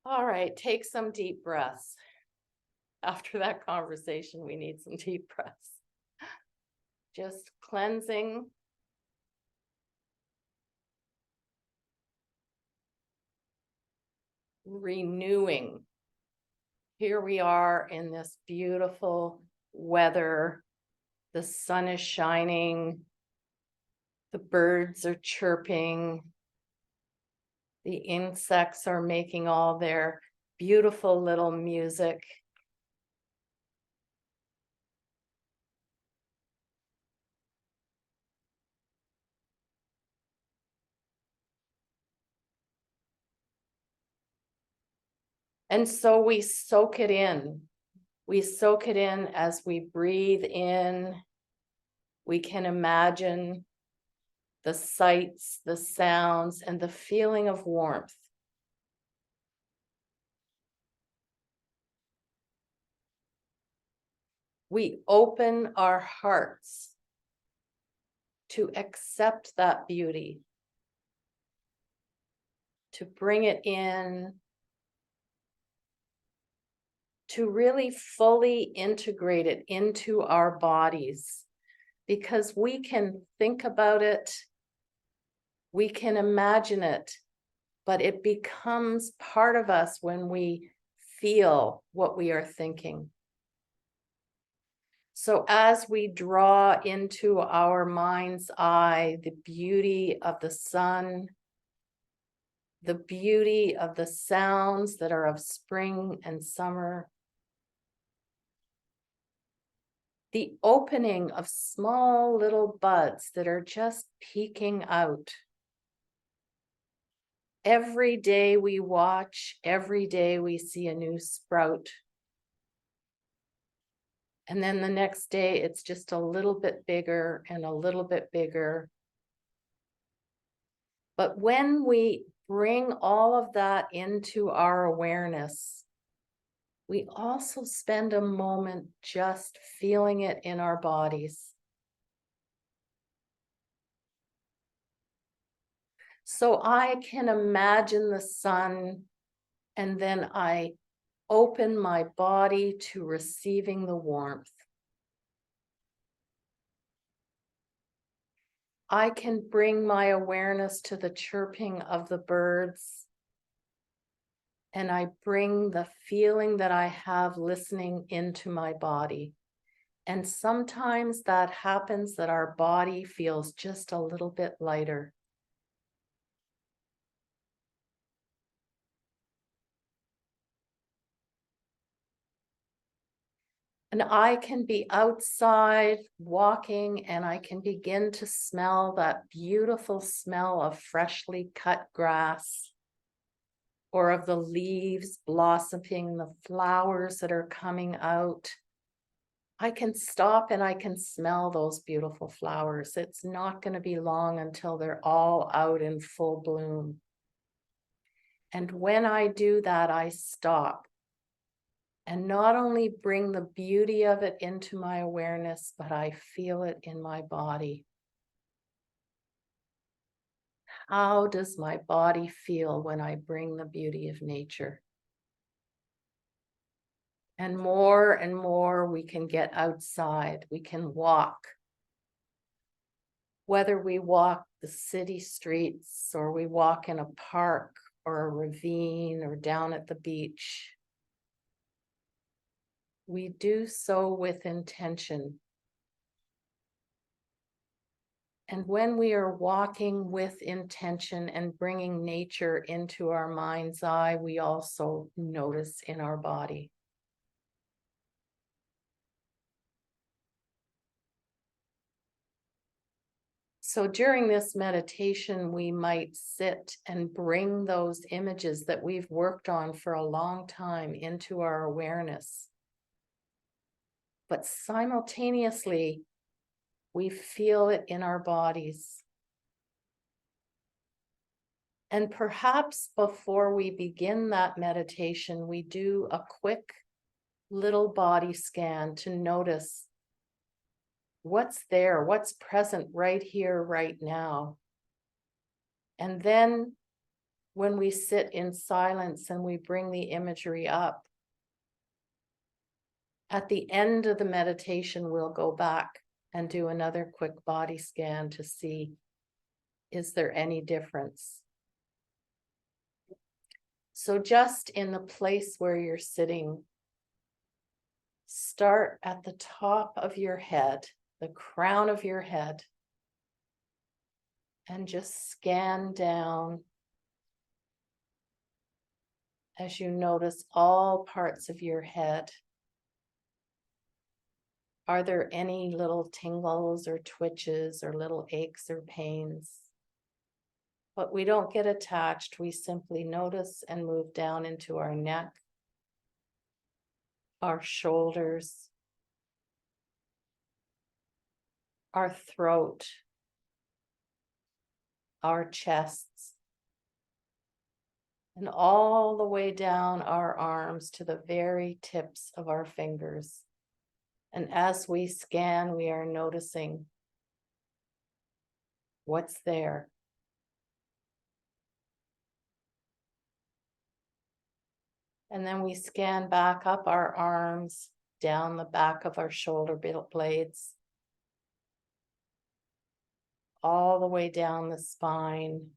All right, take some deep breaths. After that conversation, we need some deep breaths. Just cleansing, renewing. Here we are in this beautiful weather. The sun is shining. The birds are chirping. The insects are making all their beautiful little music. And so we soak it in. We soak it in as we breathe in. We can imagine the sights, the sounds, and the feeling of warmth. We open our hearts to accept that beauty, to bring it in, to really fully integrate it into our bodies, because we can think about it, we can imagine it, but it becomes part of us when we feel what we are thinking. So as we draw into our mind's eye the beauty of the sun, the beauty of the sounds that are of spring and summer, the opening of small little buds that are just peeking out. Every day we watch, every day we see a new sprout. And then the next day, it's just a little bit bigger and a little bit bigger. But when we bring all of that into our awareness, we also spend a moment just feeling it in our bodies. So I can imagine the sun, and then I open my body to receiving the warmth. I can bring my awareness to the chirping of the birds, and I bring the feeling that I have listening into my body. And sometimes that happens that our body feels just a little bit lighter. And I can be outside walking and I can begin to smell that beautiful smell of freshly cut grass, or of the leaves blossoming, the flowers that are coming out. I can stop and I can smell those beautiful flowers. It's not going to be long until they're all out in full bloom. And when I do that, I stop and not only bring the beauty of it into my awareness, but I feel it in my body. How does my body feel when I bring the beauty of nature? And more we can get outside, we can walk. Whether we walk the city streets or we walk in a park or a ravine or down at the beach, we do so with intention. And when we are walking with intention and bringing nature into our mind's eye, we also notice in our body. So during this meditation, we might sit and bring those images that we've worked on for a long time into our awareness. But simultaneously, we feel it in our bodies. And perhaps before we begin that meditation, we do a quick little body scan to notice what's there, what's present right here, right now. And then when we sit in silence and we bring the imagery up, at the end of the meditation, we'll go back and do another quick body scan to see, is there any difference? So just in the place where you're sitting, start at the top of your head, the crown of your head, and just scan down as you notice all parts of your head. Are there any little tingles or twitches or little aches or pains? But we don't get attached. We simply notice and move down into our neck, our shoulders, our throat, our chests, and all the way down our arms to the very tips of our fingers. And as we scan, we are noticing what's there. And then we scan back up our arms, down the back of our shoulder blades, all the way down the spine,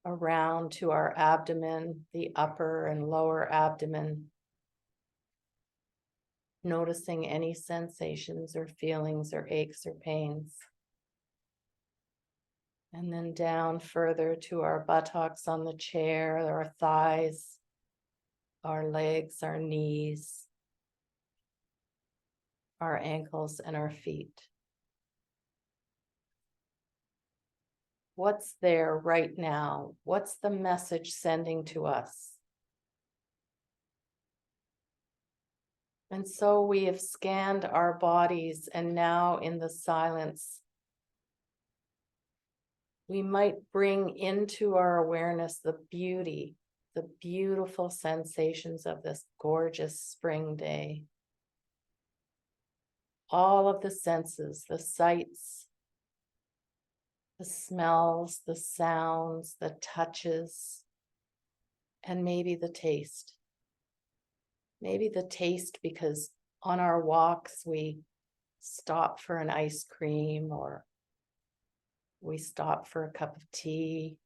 around to our abdomen, the upper and lower abdomen, noticing any sensations or feelings or aches or pains. And then down further to our buttocks on the chair, our thighs, our legs, our knees, our ankles, and our feet. What's there right now? What's the message sending to us? And so we have scanned our bodies, and now in the silence, we might bring into our awareness the beauty, the beautiful sensations of this gorgeous spring day. All of the senses, the sights, the smells, the sounds, the touches, and maybe the taste. Maybe the taste because on our walks we stop for an ice cream or we stop for a cup of tea.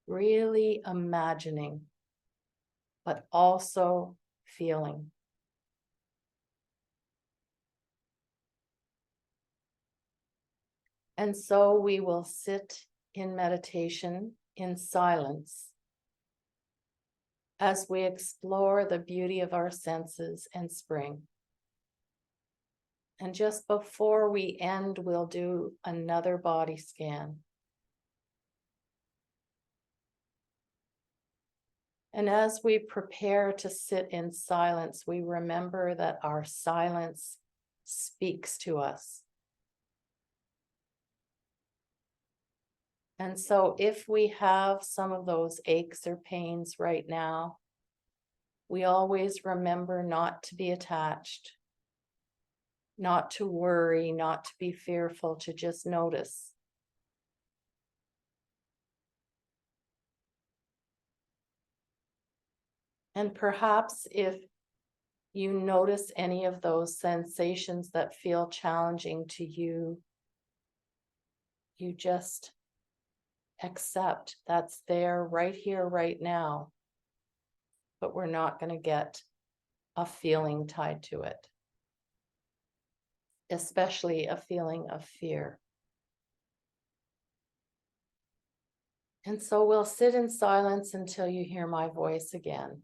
Really imagining, but also feeling. And so we will sit in meditation in silence as we explore the beauty of our senses and spring. And just before we end, we'll do another body scan. And as we prepare to sit in silence, we remember that our silence speaks to us. And so if we have some of those aches or pains right now, we always remember not to be attached, not to worry, not to be fearful, to just notice. And perhaps if you notice any of those sensations that feel challenging to you, you just accept that's there right here, right now, but we're not going to get a feeling tied to it, especially a feeling of fear. And so we'll sit in silence until you hear my voice again.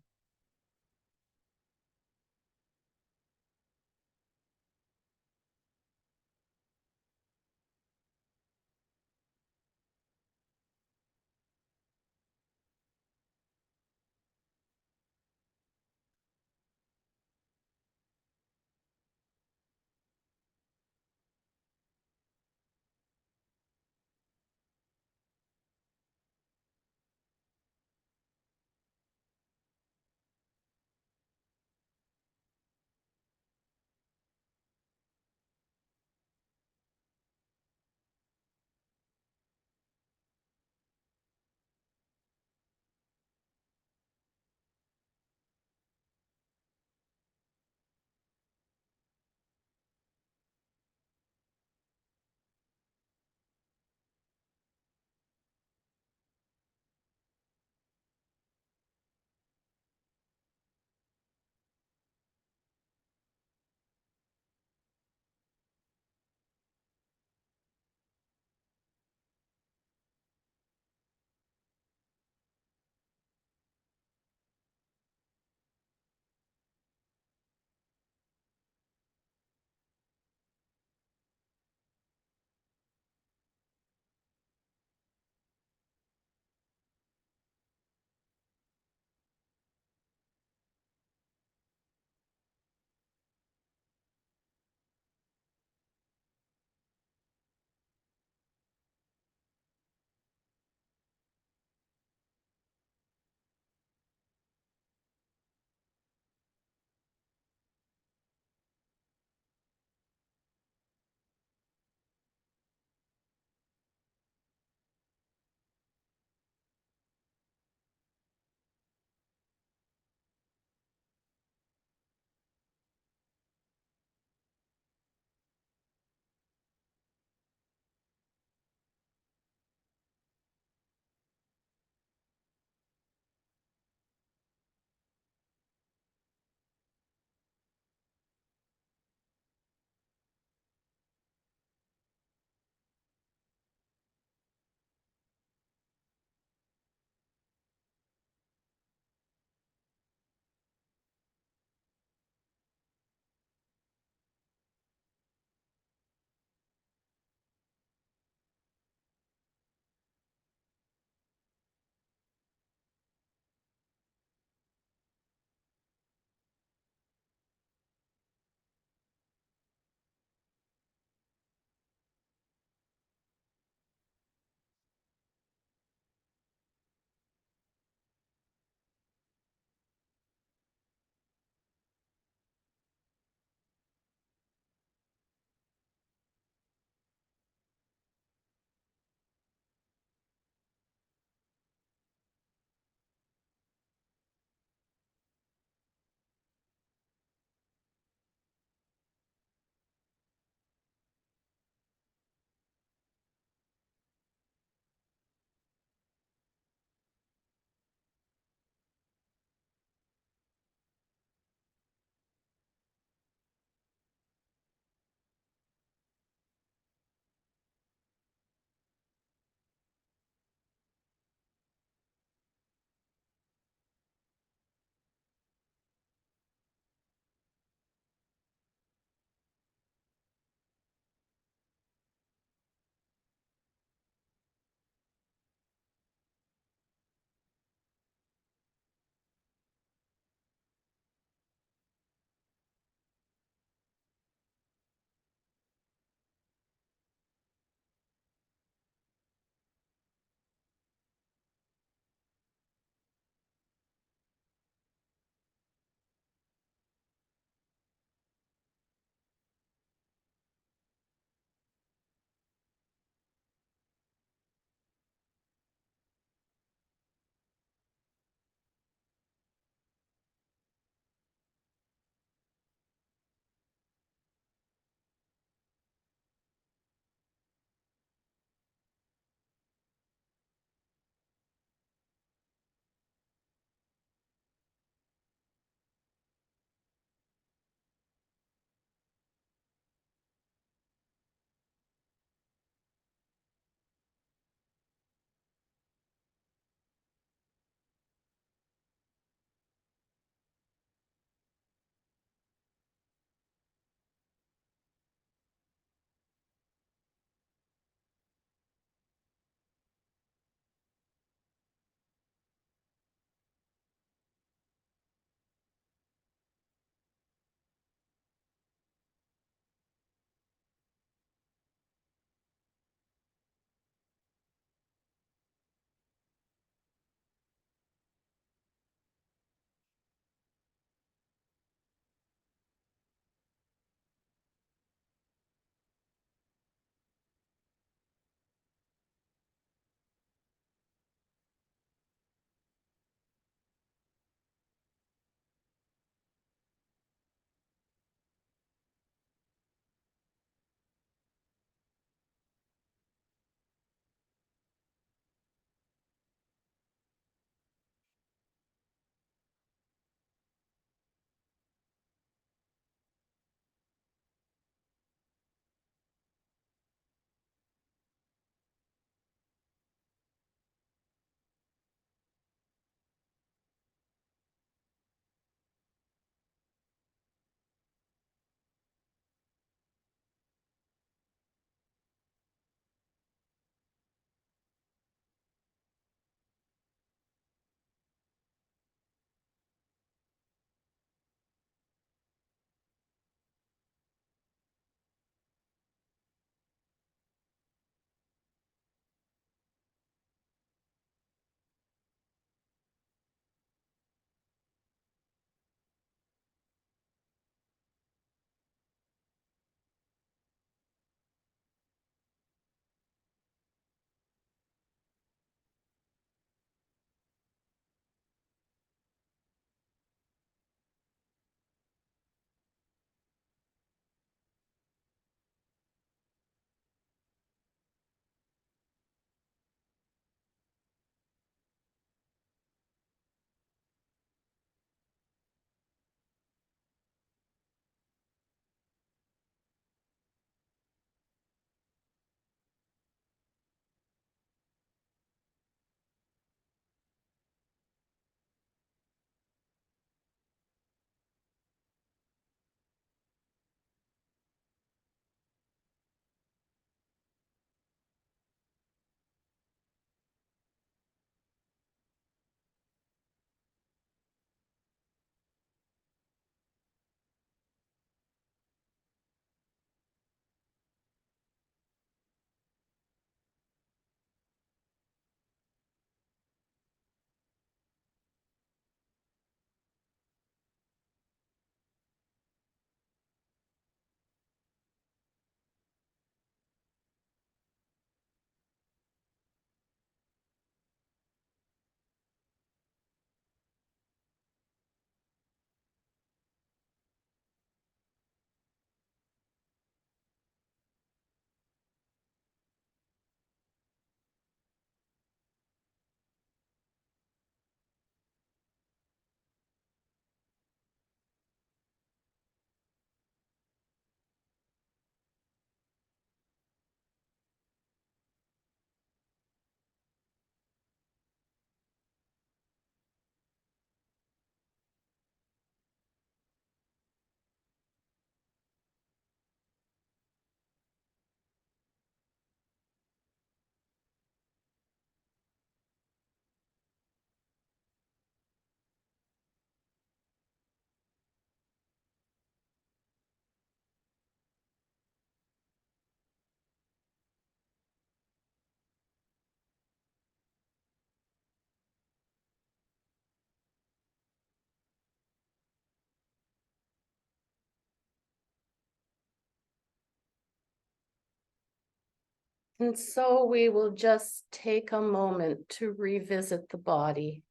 And so we will just take a moment to revisit the body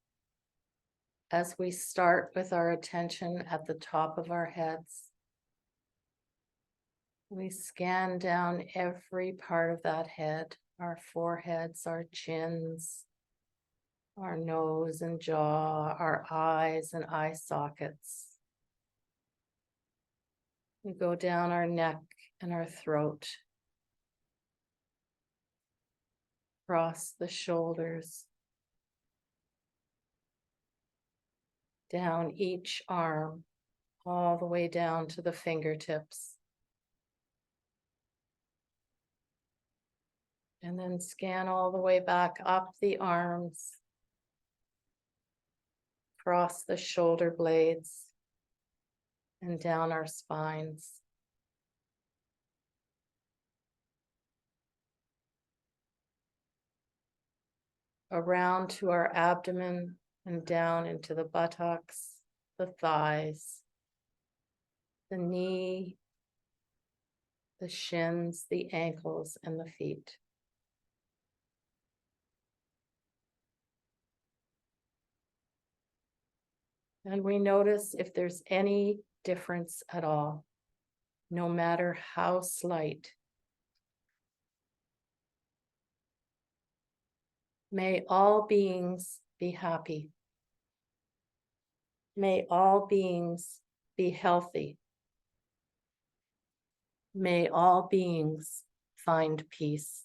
as we start with our attention at the top of our heads. We scan down every part of that head, our foreheads, our chins, our nose and jaw, our eyes and eye sockets. We go down our neck and our throat, across the shoulders, down each arm, all the way down to the fingertips. And then scan all the way back up the arms, across the shoulder blades, and down our spines. Around to our abdomen and down into the buttocks, the thighs, the knee, the shins, the ankles, and the feet. And we notice if there's any difference at all, no matter how slight. May all beings be happy. May all beings be healthy. May all beings find peace.